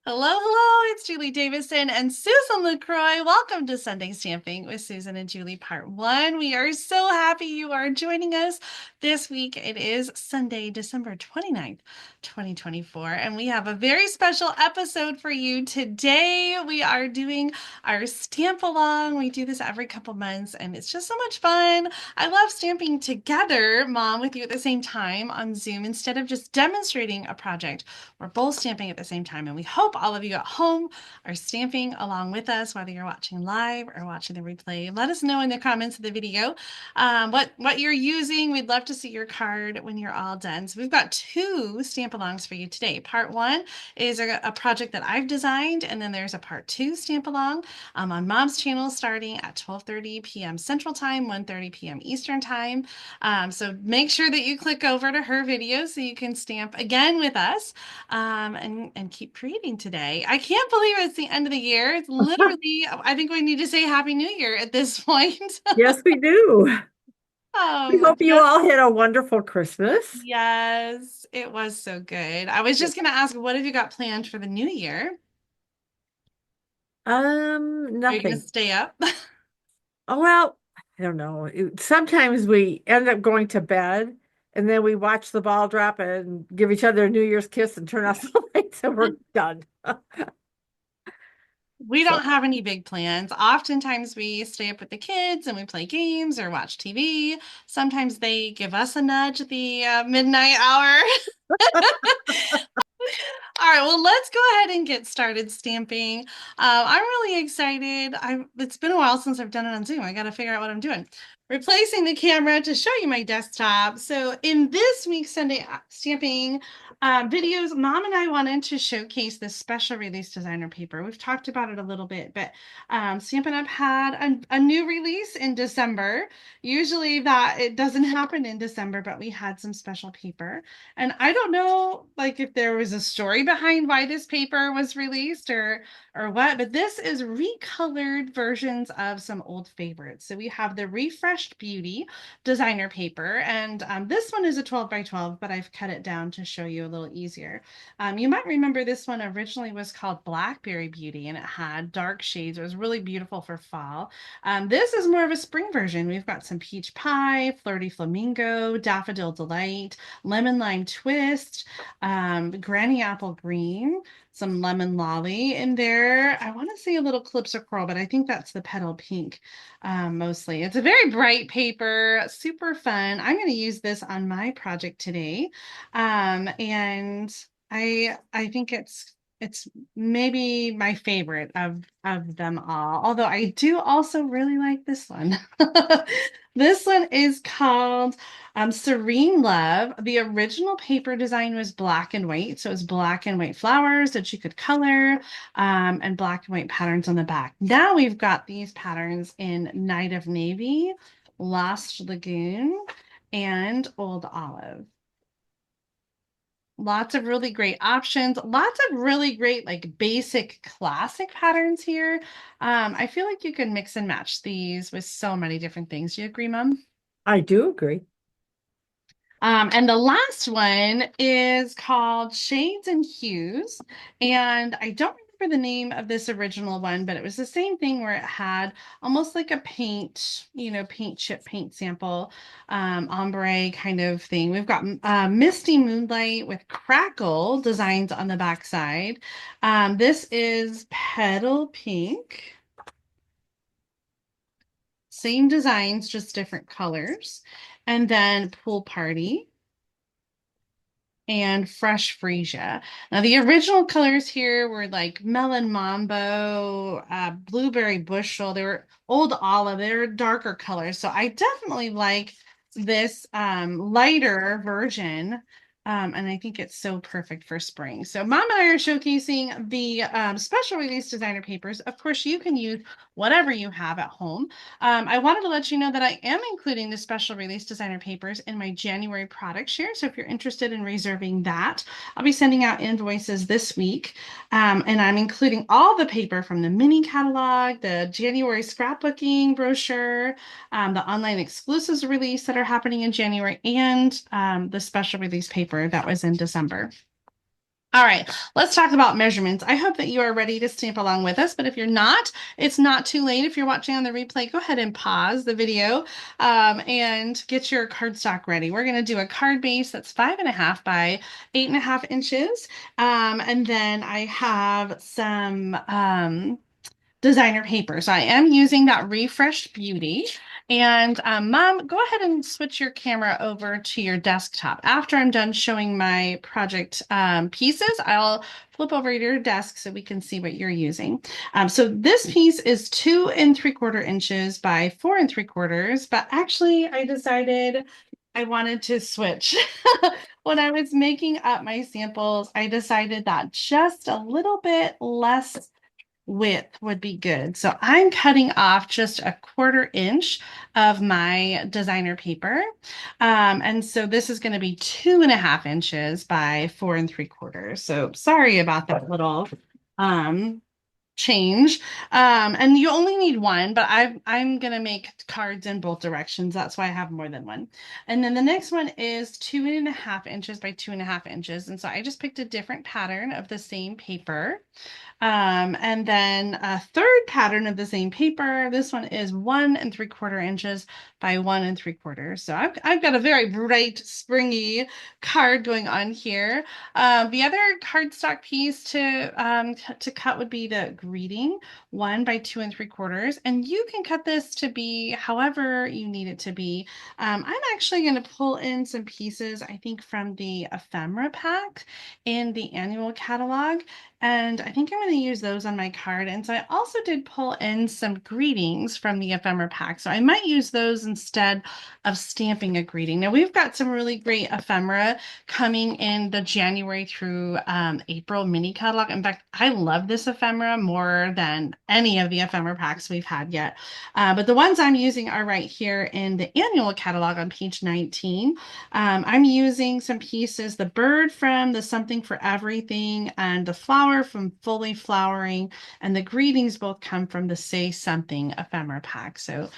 Hello, hello, it's Julie Davison and Susan LaCroix. Welcome to Sunday Stamping with Susan and Julie Part 1. We are so happy you are joining us this week. It is Sunday, December 29th, 2024, and we have a very special episode for you today. We are doing our stamp along. We do this every couple months, and it's just so much fun. I love stamping together, Mom, with you at the same time on Zoom instead of just demonstrating a project. We're both stamping at the same time, and we hope all of you at home are stamping along with us, whether you're watching live or watching the replay. Let us know in the comments of the video what you're using. We'd love to see your card when you're all done. So we've got two stamp alongs for you today. Part 1 is a project that I've designed, and then there's a part 2 stamp along on Mom's channel starting at 12:30 p.m. Central Time, 1:30 p.m. Eastern Time. So make sure that you click over to her video so you can stamp again with us and keep creating today. I can't believe it's the end of the year. It's literally, I think we need to say Happy New Year at this point. Yes, we do. We hope you Just, all had a wonderful Christmas. yes, it was so good. I was just going to ask, what have you got planned for the new year? Are you going to Nothing. stay up? Oh, well, I don't know. Sometimes we end up going to bed and then we watch the ball drop and give each other a New Year's kiss and turn off the lights and we're done. We So don't have any big plans. Oftentimes we stay up with the kids and we play games or watch TV. Sometimes they give us a nudge at the midnight hour. All right, well, let's go ahead and get started stamping. I'm really excited. It's been a while since I've done it on Zoom. I got to figure out what I'm doing. Replacing the camera to show you my desktop. So in this week's Sunday stamping videos, Mom and I wanted to showcase this special release designer paper. We've talked about it a little bit, but Stampin' Up! Had a new release in December. Usually that it doesn't happen in December, but we had some special paper. And I don't know, like, if there was a story behind why this paper was released or what, but this is recolored versions of some old favorites. So we have the Refreshed Beauty designer paper, and this one is a 12 by 12, but I've cut it down to show you a little easier. You might remember this one originally was called Blackberry Beauty, and it had dark shades. It was really beautiful for fall. This is more of a spring version. We've got some Peach Pie, Flirty Flamingo, Daffodil Delight, Lemon Lime Twist, Granny Apple Green, some Lemon Lolly in there. I want to say a little Calypso Coral, but I think that's the Petal Pink mostly. It's a very bright paper, super fun. I'm going to use this on my project today. And I think it's maybe my favorite of them all. Although I do also really like this one. This one is called Serene Love. The original paper design was black and white, so it was black and white flowers that you could color, and black and white patterns on the back. Now we've got these patterns in Night of Navy, Lost Lagoon, and Old Olive. Lots of really great options, lots of really great, like, basic classic patterns here. I feel like you can mix and match these with so many different things. You agree, Mom? I do agree. And the last one is called Shades and Hues. And I don't remember the name of this original one, but it was the same thing where it had almost like a paint, paint chip paint sample, ombre kind of thing. We've got Misty Moonlight with Crackle designs on the back side. This is Petal Pink. Same designs, just different colors. And then Pool Party and Fresh Freesia. Now, the original colors here were like Melon Mambo, Blueberry Bushel. They were Old Olive. They were darker colors. So I definitely like this lighter version. And I think it's so perfect for spring. So Mom and I are showcasing the special release designer papers. Of course, you can use whatever you have at home. I wanted to let you know that I am including the special release designer papers in my January product share. So if you're interested in reserving that, I'll be sending out invoices this week. And I'm including all the paper from the mini catalog, the January scrapbooking brochure, the online exclusives release that are happening in January, and the special release paper that was in December. All right, let's talk about measurements. I hope that you are ready to stamp along with us, but if you're not, it's not too late. If you're watching on the replay, go ahead and pause the video and get your cardstock ready. We're going to do a card base that's 5.5 by 8.5 inches. And then I have some designer paper. So I am using that Refresh Beauty. And Mom, go ahead and switch your camera over to your desktop. After I'm done showing my project pieces, I'll flip over to your desk so we can see what you're using. So this piece is 2 3/4 inches by 4 3/4, but actually I decided I wanted to switch. When I was making up my samples, I decided that just a little bit less width would be good. So I'm cutting off just 1/4 inch of my designer paper. And so this is going to be 2.5 inches by 4 3/4. So sorry about that little um change. And you only need one, but I'm gonna make cards in both directions. That's why I have more than one. And then the next one is 2.5 inches by 2.5 inches. And so I just picked a different pattern of the same paper. And then a third pattern of the same paper. This one is 1 3/4 inches by 1 3/4. So I've got a very bright, springy card going on here. The other cardstock piece to cut would be the greeting, 1 by 2 3/4. And you can cut this to be however you need it to be. I'm actually going to pull in some pieces, I think, from the ephemera pack in the annual catalog. And I think I'm going to use those on my card. And so I also did pull in some greetings from the ephemera pack. So I might use those instead of stamping a greeting. Now we've got some really great ephemera coming in the January through April mini catalog. In fact, I love this ephemera more than any of the ephemera packs we've had yet. But the ones I'm using are right here in the annual catalog on page 19. I'm using some pieces, the bird from the Something for Everything and the flower from Fully Flowering, and the greetings both come from the Say Something ephemera pack. So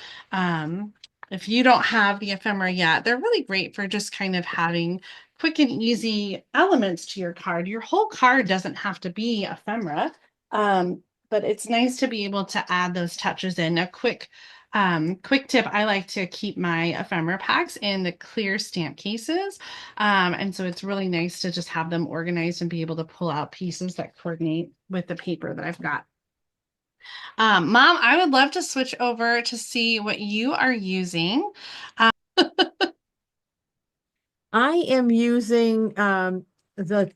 if you don't have the ephemera yet, they're really great for just kind of having quick and easy elements to your card. Your whole card doesn't have to be ephemera, but it's nice to be able to add those touches in. A quick tip, I like to keep my ephemera packs in the clear stamp cases. And so it's really nice to just have them organized and be able to pull out pieces that coordinate with the paper that I've got. Mom, I would love to switch over to see what you are using. I am using the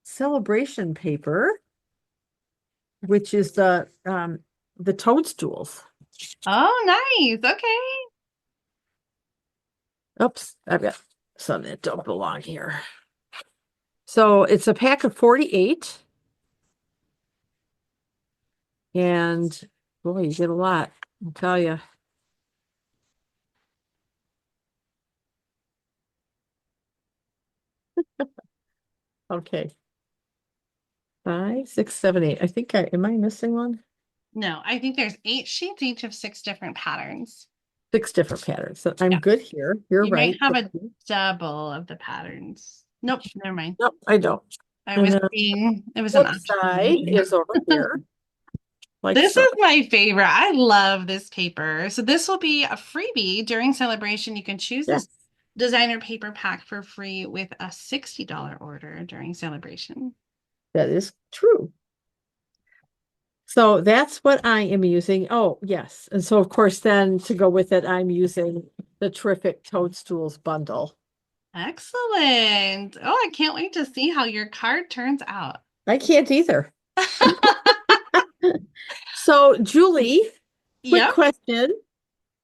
celebration paper, which is the toadstools. Oh, nice. Okay. Oops, I've got some that don't belong here. So it's a pack of 48. And boy, you get a lot, I'll tell you. Okay. 5, 6, 7, 8. I think am I missing one? No, I think there's 8 sheets, each of 6 different patterns. 6 different patterns. So I'm Yeah. good here. You're You might right. have a double of the patterns. Nope, never mind. Nope, I don't. I And was the being, it was an flip option. side is over here, like This so. is my favorite. I love this paper. So this will be a freebie during celebration. You can choose Yeah, this designer paper pack for free with a $60 order during celebration. that is true. So that's what I am using. Oh, yes. And so of course then to go with it, I'm using the terrific Toadstools bundle. Excellent. Oh, I can't wait to see how your card turns out. I can't either. So Julie, quick Yep. question.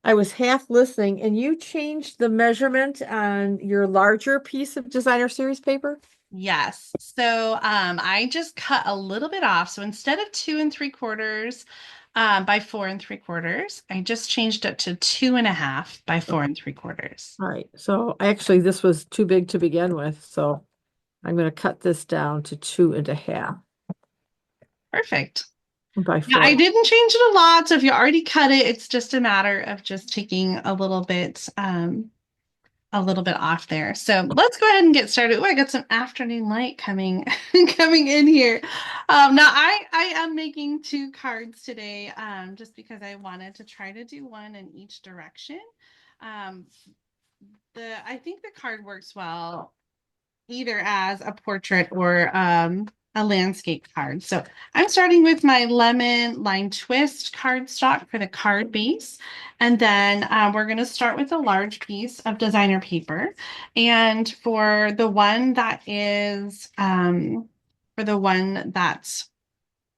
I was half listening and you changed the measurement on your larger piece of designer series paper? Yes. So I just cut a little bit off. So instead of 2 3/4 by 4 3/4, I just changed it to 2.5 by 4 3/4. All right. So actually this was too big to begin with. So I'm going to cut this down to 2.5 Perfect. by Yeah, I 4. didn't change it a lot. So if you already cut it, it's just a matter of just taking a little bit a little bit off there. So let's go ahead and get started. Oh, I got some afternoon light coming coming in here. Now I am making two cards today, just because I wanted to try to do one in each direction. Um, I think the card works well either as a portrait or a landscape card. So I'm starting with my lemon line twist cardstock for the card base. And then we're going to start with a large piece of designer paper. And for the one that's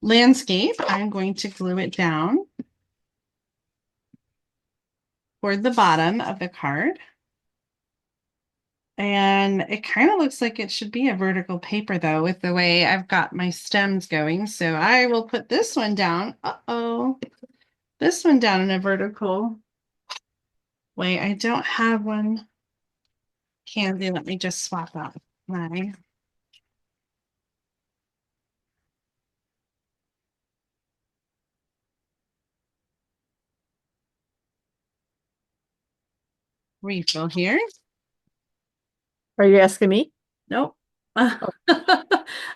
landscape, I'm going to glue it down toward the bottom of the card. And it kind of looks like it should be a vertical paper though, with the way I've got my stems going. So I will put this one down. Uh-oh. This one down in a vertical way. I don't have one handy. Let me just swap out my refill here. Are you asking me? Nope. I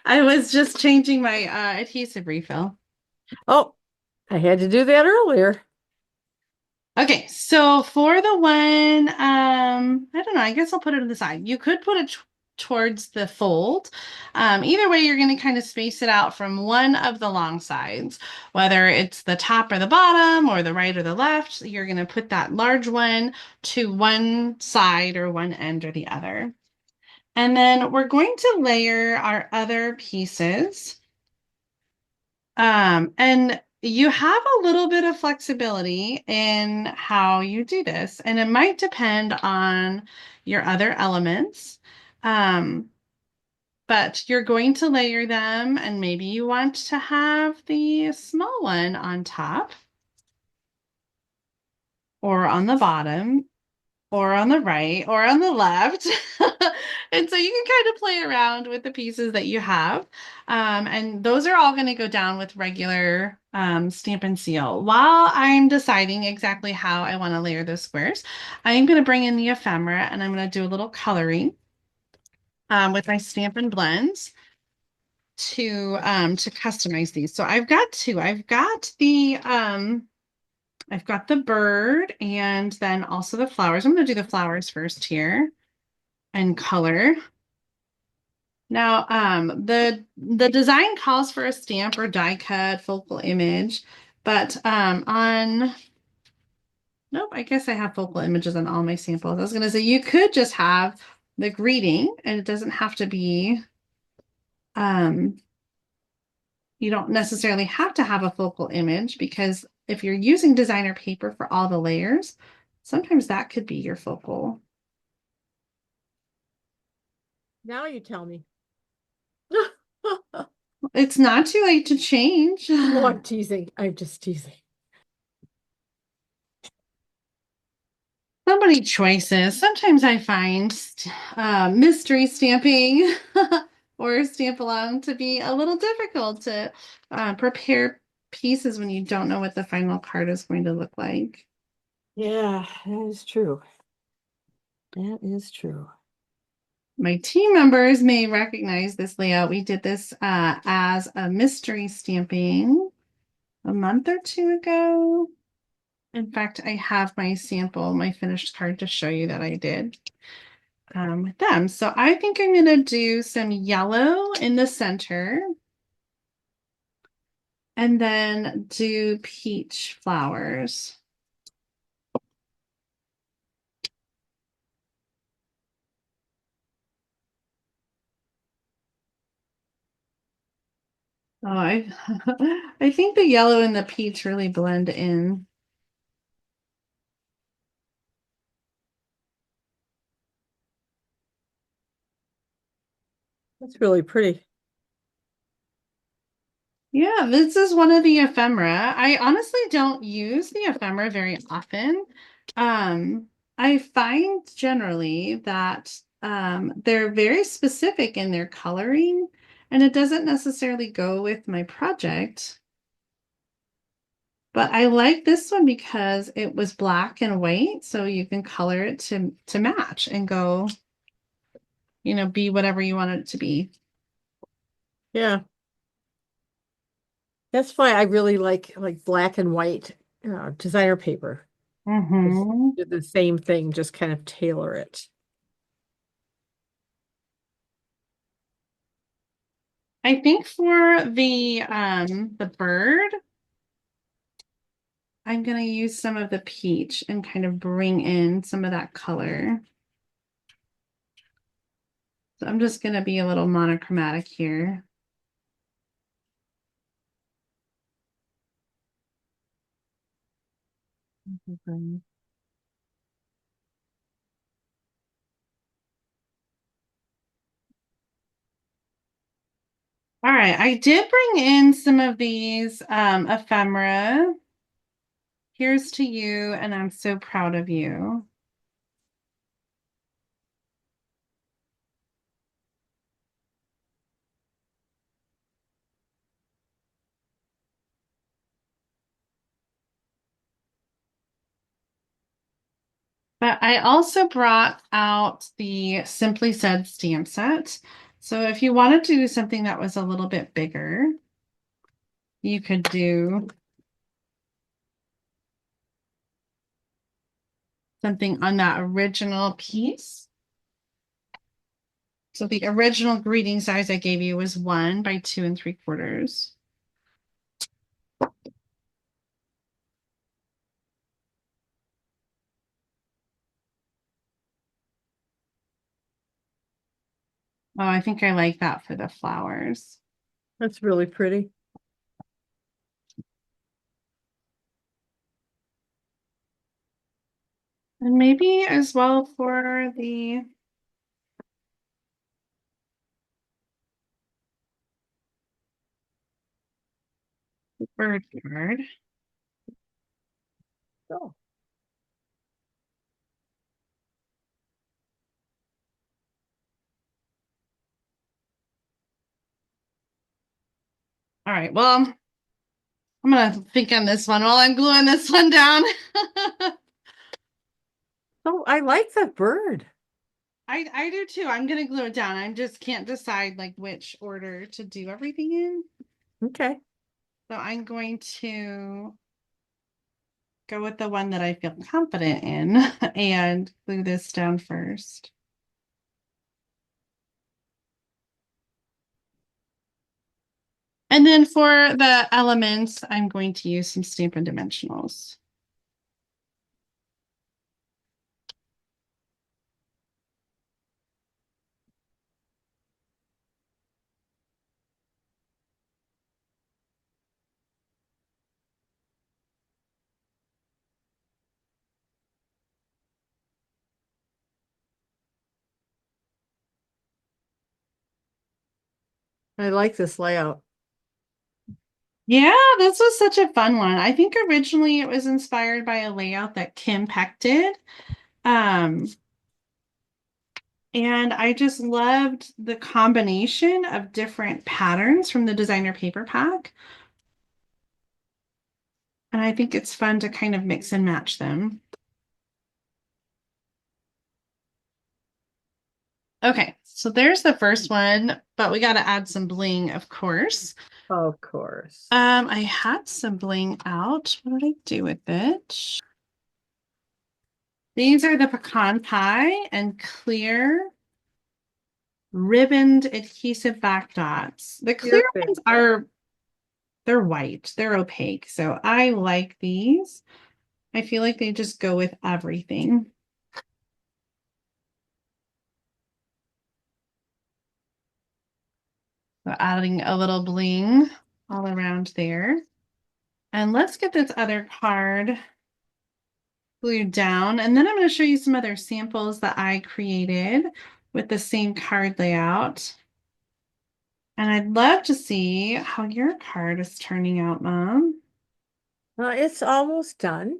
was just changing my adhesive refill. Oh, I had to do that earlier. Okay, so for the one, I don't know, I guess I'll put it on the side. You could put it towards the fold. Either way, you're going to kind of space it out from one of the long sides, whether it's the top or the bottom or the right or the left. You're going to put that large one to one side or one end or the other. And then we're going to layer our other pieces. And you have a little bit of flexibility in how you do this, and it might depend on your other elements. Um, but you're going to layer them, and maybe you want to have the small one on top or on the bottom or on the right or on the left. And so you can kind of play around with the pieces that you have. And those are all going to go down with regular Stampin' Seal. While I'm deciding exactly how I want to layer those squares, I'm going to bring in the ephemera and I'm going to do a little coloring with my Stampin' Blends to customize these. So I've got two. I've got the bird and then also the flowers. I'm going to do the flowers first here and color. Now, the design calls for a stamp or die cut focal image, but nope, I guess I have focal images on all my samples. I was going to say you could just have the greeting and it doesn't have to be um you don't necessarily have to have a focal image because if you're using designer paper for all the layers, sometimes that could be your focal. Now you tell me. It's not too late to change. No, I'm teasing. I'm just teasing. So many choices. Sometimes I find mystery stamping or stamp along to be a little difficult to prepare pieces when you don't know what the final card is going to look like. Yeah, that is true. That is true. My team members may recognize this layout. We did this as a mystery stamping a month or two ago. In fact, I have my sample, my finished card to show you that I did with them. So I think I'm going to do some yellow in the center and then do peach flowers. Oh, I think the yellow and the peach really blend in. That's really pretty. Yeah, this is one of the ephemera. I honestly don't use the ephemera very often. I find generally that they're very specific in their coloring, and it doesn't necessarily go with my project. But I like this one because it was black and white, so you can color it to match and go, be whatever you want it to be. Yeah. That's why I really like black and white designer paper. Just Mm-hmm. do the same thing, just kind of tailor it. I think for the bird, I'm gonna use some of the peach and kind of bring in some of that color. So I'm just gonna be a little monochromatic here. Mhm. All right, I did bring in some of these ephemera. Here's to you, and I'm so proud of you. But I also brought out the Simply Said stamp set. So if you wanted to do something that was a little bit bigger, you could do something on that original piece. So the original greeting size I gave you was 1 by 2 3/4. Oh, I think I like that for the flowers. That's really pretty. And maybe as well for the bird card. Oh, All right, well, I'm gonna think on this one while I'm gluing this one down. oh, I like the bird. I do too. I'm gonna glue it down. I just can't decide like which order to do everything in. Okay. So I'm going to go with the one that I feel confident in and glue this down first. And then for the elements, I'm going to use some Stampin' Dimensionals. I like this layout. Yeah, this was such a fun one. I think originally it was inspired by a layout that Kim Peck did. Um, and I just loved the combination of different patterns from the designer paper pack. And I think it's fun to kind of mix and match them. Okay, so there's the first one, but we got to add some bling, of course. Of course. I had some bling out. What did I do with it? These are the pecan pie and clear ribboned adhesive back dots. The clear Your ones favorite. are they're white, they're opaque. So I like these. I feel like they just go with everything. So adding a little bling all around there. And let's get this other card glued down. And then I'm going to show you some other samples that I created with the same card layout. And I'd love to see how your card is turning out, Mom. It's almost done.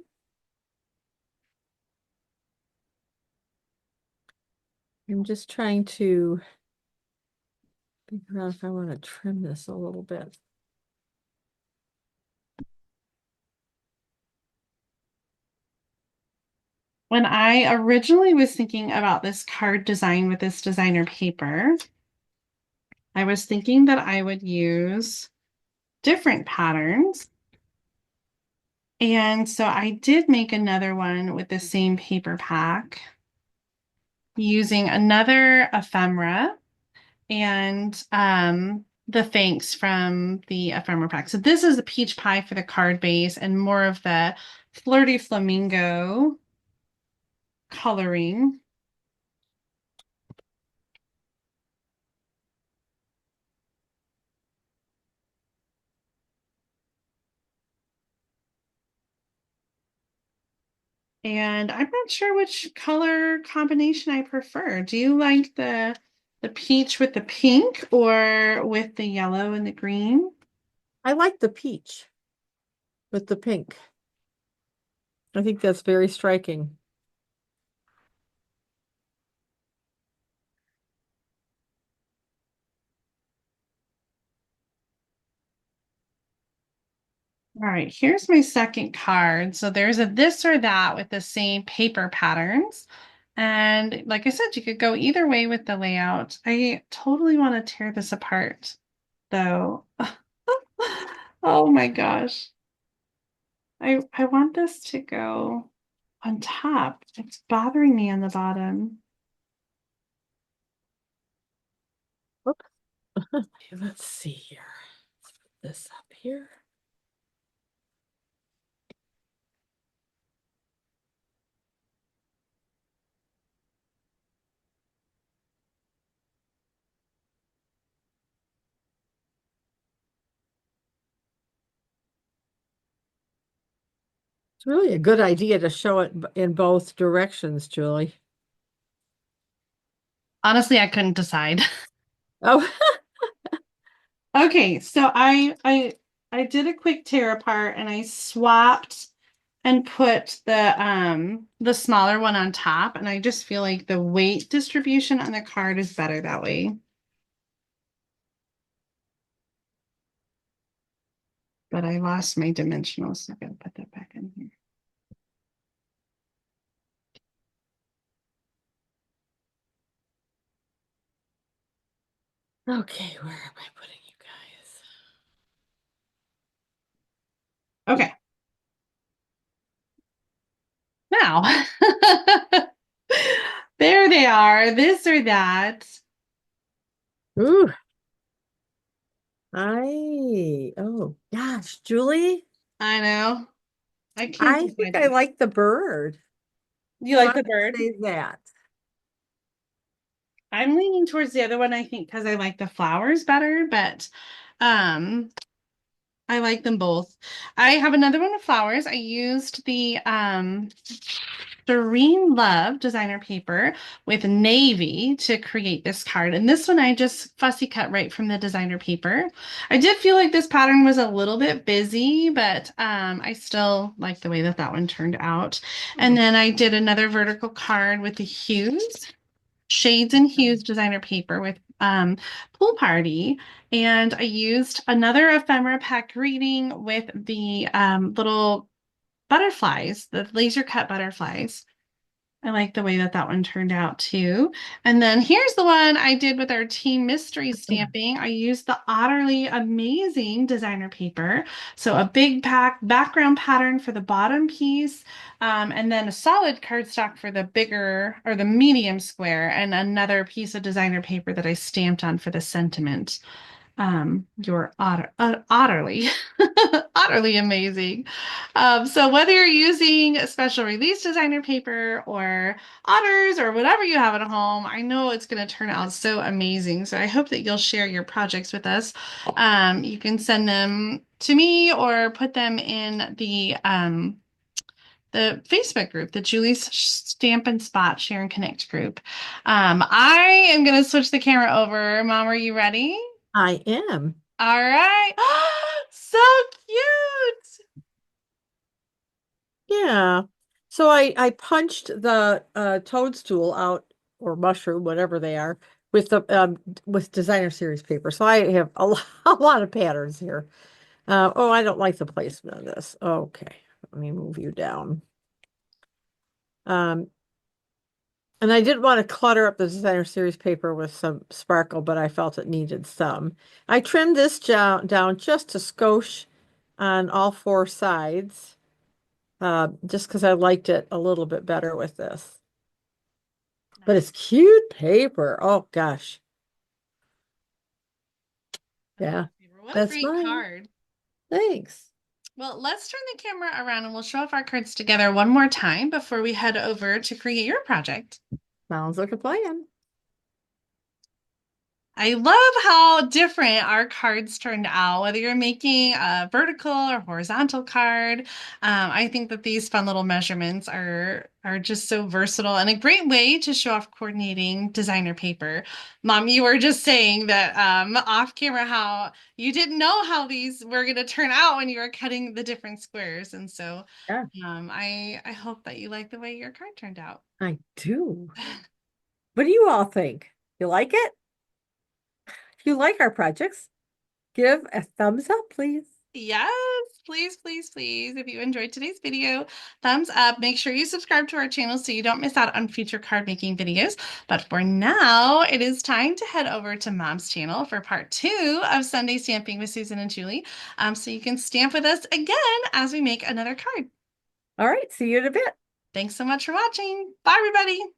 I'm just trying to figure out if I want to trim this a little bit. When I originally was thinking about this card design with this designer paper, I was thinking that I would use different patterns. And so I did make another one with the same paper pack using another ephemera and the thanks from the ephemera pack. So this is a peach pie for the card base and more of the flirty flamingo coloring. And I'm not sure which color combination I prefer. Do you like the peach with the pink or with the yellow and the green? I like the peach with the pink. I think that's very striking. All right, here's my second card. So there's a this or that with the same paper patterns. And like I said, you could go either way with the layout. I totally want to tear this apart, though. Oh my gosh. I want this to go on top. It's bothering me on the bottom. Whoops. Okay, let's see here. Let's put this up here. It's really a good idea to show it in both directions, Julie. Honestly, I couldn't decide. Oh, Okay, so I did a quick tear apart and I swapped and put the smaller one on top, and I just feel like the weight distribution on the card is better that way. But I lost my dimensional, so I gotta put that back in here. okay. Where am I putting you guys? Okay. Now, there they are, this or that. Ooh, oh gosh, Julie, I know. I can't I think decide. I like the bird. You So like I'm the gonna bird? say that. I'm leaning towards the other one, I think, because I like the flowers better, but um I like them both. I have another one of flowers. I used the Serene Love designer paper with navy to create this card. And this one I just fussy cut right from the designer paper. I did feel like this pattern was a little bit busy, but I still like the way that that one turned out. And Hmm. then I did another vertical card with the hues. Shades and Hues designer paper with Pool Party. And I used another ephemera pack reading with the little butterflies, the laser cut butterflies. I like the way that that one turned out too. And then here's the one I did with our team mystery stamping. I used the utterly amazing designer paper. So a big pack background pattern for the bottom piece, and then a solid cardstock for the bigger or the medium square, and another piece of designer paper that I stamped on for the sentiment. You're utterly, utterly amazing. So whether you're using a special release designer paper or otters or whatever you have at home, I know it's going to turn out so amazing. So I hope that you'll share your projects with us. You can send them to me or put them in the Facebook group, the Julie's Stamp and Spot Share and Connect group. I am going to switch the camera over. Mom, are you ready? I am. All right. So cute. Yeah. So I punched the toadstool out or mushroom, whatever they are, with designer series paper. So I have a lot of patterns here. Oh, I don't like the placement of this. Okay. Let me move you down. Um, and I didn't want to clutter up the designer series paper with some sparkle, but I felt it needed some. I trimmed this down just a skosh on all four sides, just because I liked it a little bit better with this. But Nice. it's cute paper. Oh gosh. That's Yeah, my favorite. What a that's great mine. card. Thanks. Well, let's turn the camera around and we'll show off our cards together one more time before we head over to create your project. Sounds like a plan. I love how different our cards turned out, whether you're making a vertical or horizontal card. I think that these fun little measurements are just so versatile and a great way to show off coordinating designer paper. Mom, you were just saying that off camera how you didn't know how these were going to turn out when you were cutting the different squares. And so Yeah, I hope that you like the way your card turned out. I do. What do you all think? You like it? If you like our projects, give a thumbs up, please. Yes, please, please, please. If you enjoyed today's video, thumbs up. Make sure you subscribe to our channel so you don't miss out on future card making videos. But for now, it is time to head over to Mom's channel for part 2 of Sunday Stamping with Susan and Julie. So you can stamp with us again as we make another card. All right, see you in a bit. Thanks so much for watching. Bye, everybody.